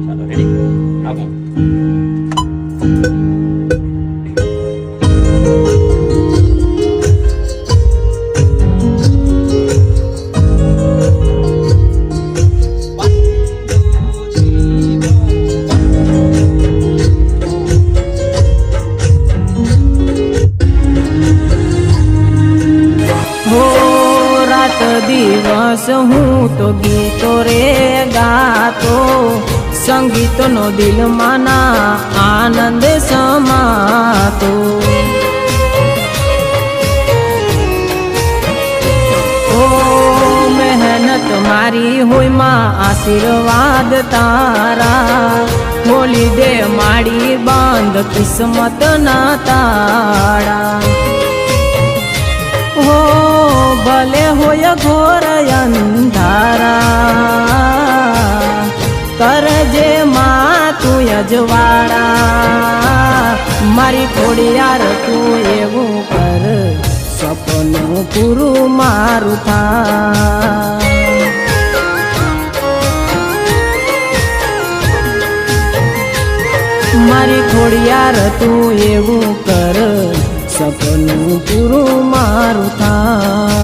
ચાલો રેડી આપો દિવસ હું તો ગીતો રે ગાતો સંગીત નો દિલમાં ના આનંદ સમાતો ઓ મહેનત મારી હોય માં આશીર્વાદ તારા ખોલી દે માડી બાંધ કિસ્મત ના તાળા હો ભલે હોય ઘોર અંધારા કરજે માં તું અજવાળા મારી ખોડિયાર તું એવું કર સપનું પૂરું મારું થા મારી ખોડિયાર તું એવું કર સપનું પૂરું મારું થા